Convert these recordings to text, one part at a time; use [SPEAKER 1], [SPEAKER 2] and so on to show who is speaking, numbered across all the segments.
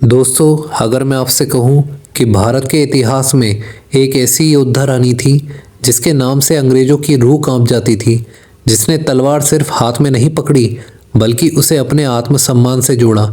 [SPEAKER 1] दोस्तों, अगर मैं आपसे कहूं कि भारत के इतिहास में एक ऐसी योद्धा रानी थी जिसके नाम से अंग्रेजों की रूह कांप जाती थी, जिसने तलवार सिर्फ हाथ में नहीं पकड़ी बल्कि उसे अपने आत्मसम्मान से जोड़ा।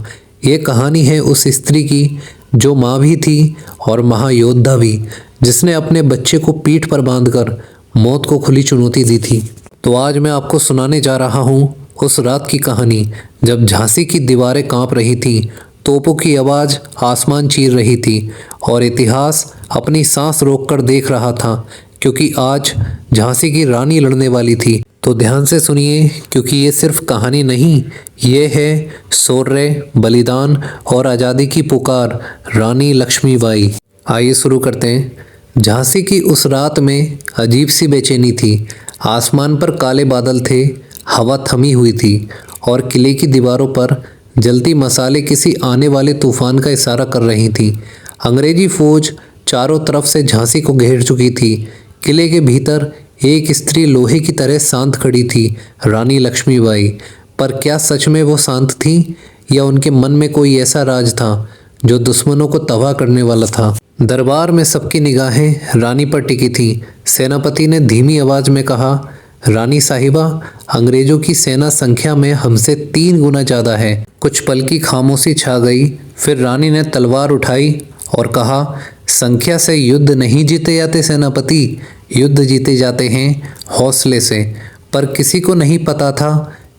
[SPEAKER 1] ये कहानी है उस स्त्री की जो माँ भी थी और महायोद्धा भी, जिसने अपने बच्चे को पीठ पर बांधकर मौत को खुली चुनौती दी थी। तो आज मैं आपको सुनाने जा रहा हूँ उस रात की कहानी जब झांसी की दीवारें कांप रही थी, तोपों की आवाज़ आसमान चीर रही थी और इतिहास अपनी सांस रोककर देख रहा था, क्योंकि आज झांसी की रानी लड़ने वाली थी। तो ध्यान से सुनिए, क्योंकि ये सिर्फ कहानी नहीं, ये है शौर्य, बलिदान और आज़ादी की पुकार रानी लक्ष्मीबाई। आइए शुरू करते हैं। झांसी की उस रात में अजीब सी बेचैनी थी। आसमान पर काले बादल थे, हवा थमी हुई थी और किले की दीवारों पर जलती मसाले किसी आने वाले तूफान का इशारा कर रही थी। अंग्रेजी फौज चारों तरफ से झांसी को घेर चुकी थी। किले के भीतर एक स्त्री लोहे की तरह शांत खड़ी थी, रानी लक्ष्मीबाई। पर क्या सच में वो शांत थी, या उनके मन में कोई ऐसा राज था जो दुश्मनों को तबाह करने वाला था? दरबार में सबकी निगाहें रानी पर टिकी थी। सेनापति ने धीमी आवाज में कहा, रानी साहिबा, अंग्रेजों की सेना संख्या में हमसे 3 गुना ज़्यादा है। कुछ पल की खामोशी छा गई, फिर रानी ने तलवार उठाई और कहा, संख्या से युद्ध नहीं जीते जाते सेनापति, युद्ध जीते जाते हैं हौसले से। पर किसी को नहीं पता था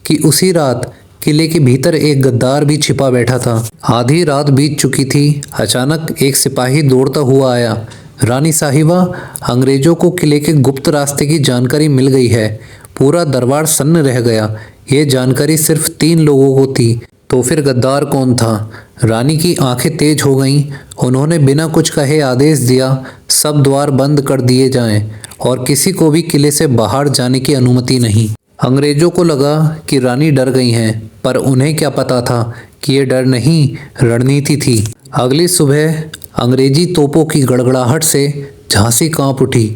[SPEAKER 1] कि उसी रात किले के भीतर एक गद्दार भी छिपा बैठा था। आधी रात बीत चुकी थी। अचानक एक सिपाही दौड़ता हुआ आया, रानी साहिबा, अंग्रेजों को किले के गुप्त रास्ते की जानकारी मिल गई है। पूरा दरबार सन्न रह गया। ये जानकारी सिर्फ 3 लोगों को थी। तो फिर गद्दार कौन था? रानी की आंखें तेज हो गईं। उन्होंने बिना कुछ कहे आदेश दिया, सब द्वार बंद कर दिए जाएं और किसी को भी किले से बाहर जाने की अनुमति नहीं। अंग्रेजों को लगा कि रानी डर गई हैं, पर उन्हें क्या पता था कि ये डर नहीं, रणनीति थी। अगली सुबह अंग्रेजी तोपों की गड़गड़ाहट से झांसी कांप उठी।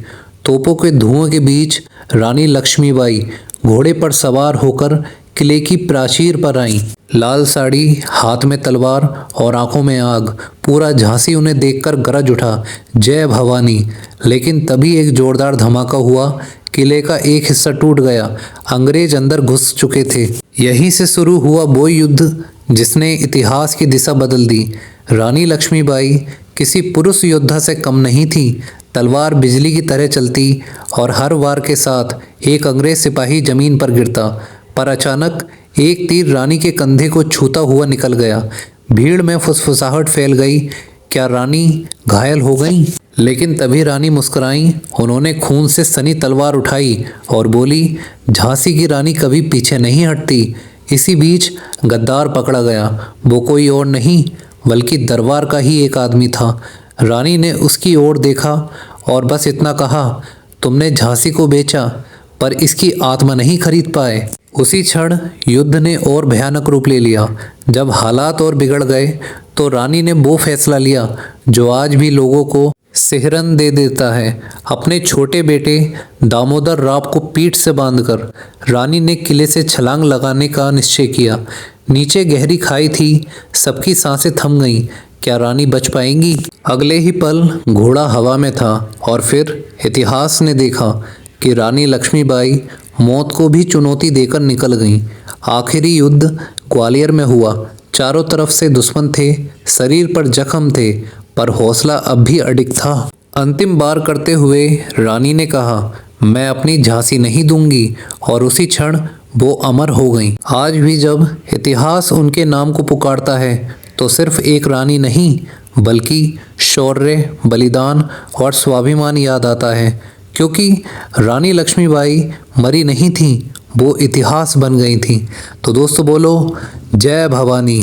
[SPEAKER 1] तोपों के धुएं के बीच रानी लक्ष्मीबाई घोड़े पर सवार होकर किले की प्राचीर पर आईं। लाल साड़ी, हाथ में तलवार और आंखों में आग। पूरा झांसी उन्हें देखकर गरज उठा, जय भवानी। लेकिन तभी एक जोरदार धमाका हुआ। किले का एक हिस्सा टूट गया। अंग्रेज अंदर घुस चुके थे। यहीं से शुरू हुआ वो युद्ध जिसने इतिहास की दिशा बदल दी। रानी लक्ष्मीबाई किसी पुरुष योद्धा से कम नहीं थी। तलवार बिजली की तरह चलती और हर वार के साथ एक अंग्रेज सिपाही जमीन पर गिरता। पर अचानक एक तीर रानी के कंधे को छूता हुआ निकल गया। भीड़ में फुसफुसाहट फैल गई। क्या रानी घायल हो गई? लेकिन तभी रानी मुस्कुराई। उन्होंने खून से सनी तलवार उठाई और बोली, झांसी की रानी कभी पीछे नहीं हटती। इसी बीच गद्दार पकड़ा गया। वो कोई और नहीं बल्कि दरबार का ही एक आदमी था। रानी ने उसकी ओर देखा और बस इतना कहा, तुमने झांसी को बेचा पर इसकी आत्मा नहीं खरीद पाए। उसी क्षण युद्ध ने और भयानक रूप ले लिया। जब हालात और बिगड़ गए तो रानी ने वो फैसला लिया जो आज भी लोगों को सिहरन दे देता है। अपने छोटे बेटे दामोदर राव को पीठ से बांधकर रानी ने किले से छलांग लगाने का निश्चय किया। नीचे गहरी खाई थी, सबकी सांसें थम गईं। क्या रानी बच पाएंगी? अगले ही पल घोड़ा हवा में था और फिर इतिहास ने देखा कि रानी लक्ष्मीबाई मौत को भी चुनौती देकर निकल गईं। आखिरी युद्ध ग्वालियर में हुआ। चारों तरफ से दुश्मन थे, शरीर पर जख्म थे, पर हौसला अब भी अडिग था। अंतिम बार करते हुए रानी ने कहा, मैं अपनी झांसी नहीं दूंगी, और उसी क्षण वो अमर हो गईं। आज भी जब इतिहास उनके नाम को पुकारता है तो सिर्फ एक रानी नहीं बल्कि शौर्य, बलिदान और स्वाभिमान याद आता है, क्योंकि रानी लक्ष्मीबाई मरी नहीं थी, वो इतिहास बन गई थी। तो दोस्तों बोलो, जय भवानी।